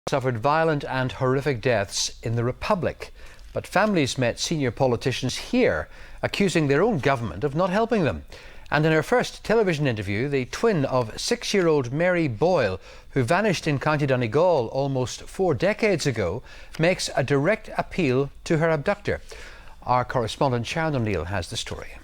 Suffered violent and horrific deaths in the Republic. But families met senior politicians here, accusing their own government of not helping them. And in her first television interview, the twin of 6-year-old Mary Boyle, who vanished in County Donegal almost 4 decades ago, makes a direct appeal to her abductor. Our correspondent Sharon O'Neill has the story.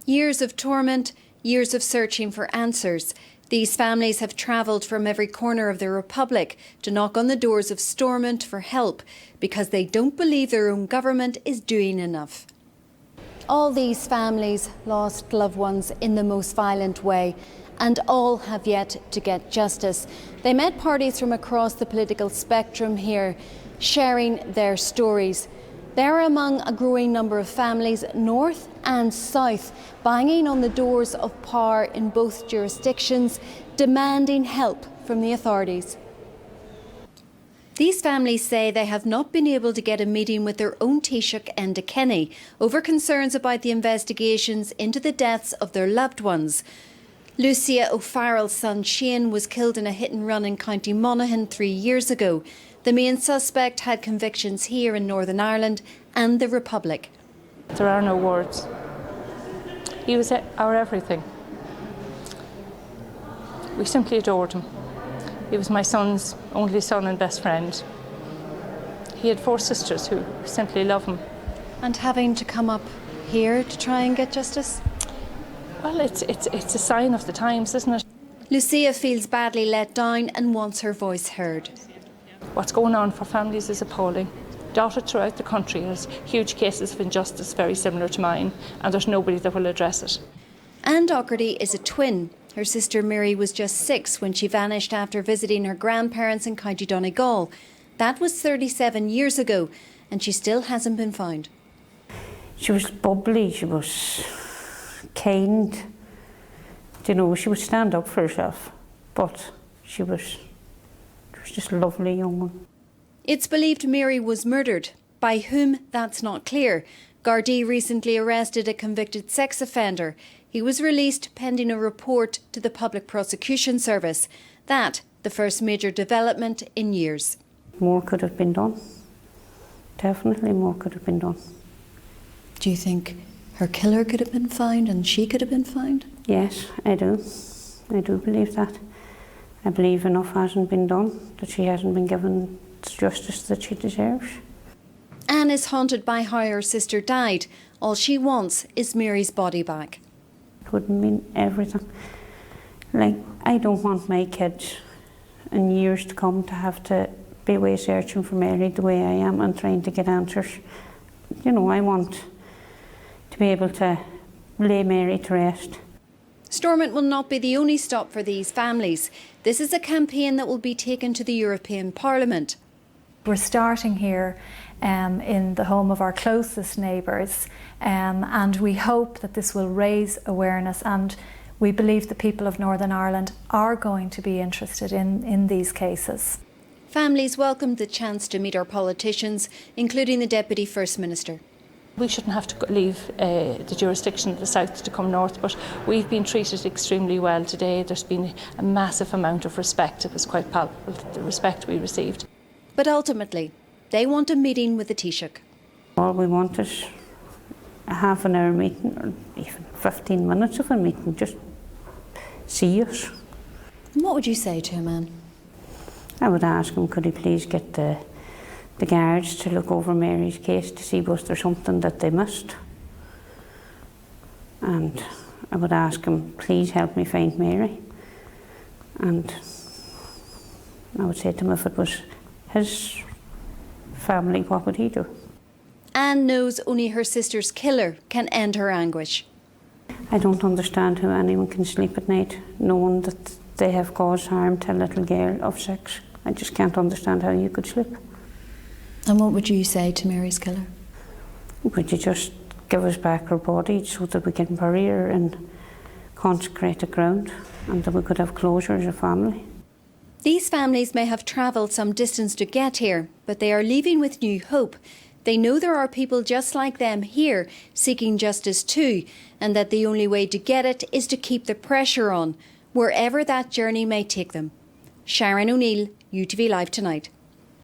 Years of torment, years of searching for answers. These families have travelled from every corner of the Republic to knock on the doors of Stormont for help because they don't believe their own government is doing enough. All these families lost loved ones in the most violent way, and all have yet to get justice. They met parties from across the political spectrum here, sharing their stories. They're among a growing number of families, north and south, banging on the doors of power in both jurisdictions, demanding help from the authorities. These families say they have not been able to get a meeting with their own Taoiseach Enda Kenny over concerns about the investigations into the deaths of their loved ones. Lucia O'Farrell's son Shane was killed in a hit and run in County Monaghan 3 years ago. The main suspect had convictions here in Northern Ireland and the Republic. There are no words. He was our everything. We simply adored him. He was my son's only son and best friend. He had 4 sisters who simply love him. And having to come up here to try and get justice? Well, it's a sign of the times, isn't it? Lucia feels badly let down and wants her voice heard. What's going on for families is appalling. Dotted throughout the country, there's huge cases of injustice very similar to mine, and there's nobody that will address it. Anne Docherty is a twin. Her sister Mary was just 6 when she vanished after visiting her grandparents in County Donegal. That was 37 years ago, and she still hasn't been found. She was bubbly, she was kind. You know, she would stand up for herself, but she was just a lovely young one. It's believed Mary was murdered. By whom, that's not clear. Gardaí recently arrested a convicted sex offender. He was released pending a report to the Public Prosecution Service. That, the first major development in years. More could have been done. Definitely more could have been done. Do you think her killer could have been found and she could have been found? Yes, I do. I do believe that. I believe enough hasn't been done, that she hasn't been given the justice that she deserves. Anne is haunted by how her sister died. All she wants is Mary's body back. It would mean everything. Like, I don't want my kids in years to come to have to be away searching for Mary the way I am and trying to get answers. You know, I want to be able to lay Mary to rest. Stormont will not be the only stop for these families. This is a campaign that will be taken to the European Parliament. We're starting here in the home of our closest neighbours, and we hope that this will raise awareness, and we believe the people of Northern Ireland are going to be interested in these cases. Families welcomed the chance to meet our politicians, including the Deputy First Minister. We shouldn't have to leave the jurisdiction of the south to come north, but we've been treated extremely well today. There's been a massive amount of respect. It was quite palpable, the respect we received. But ultimately, they want a meeting with the Taoiseach. All we want is a half-an-hour meeting, or even 15 minutes of a meeting, just see us. And what would you say to him, Anne? I would ask him, could he please get the guards to look over Mary's case to see was there something that they missed. And I would ask him, please help me find Mary. And I would say to him, if it was his family, what would he do? Anne knows only her sister's killer can end her anguish. I don't understand how anyone can sleep at night knowing that they have caused harm to a little girl of 6. I just can't understand how you could sleep. And what would you say to Mary's killer? Would you just give us back her body so that we can bury her in consecrated ground and that we could have closure as a family? These families may have travelled some distance to get here, but they are leaving with new hope. They know there are people just like them here seeking justice too, and that the only way to get it is to keep the pressure on, wherever that journey may take them. Sharon O'Neill, UTV Live Tonight.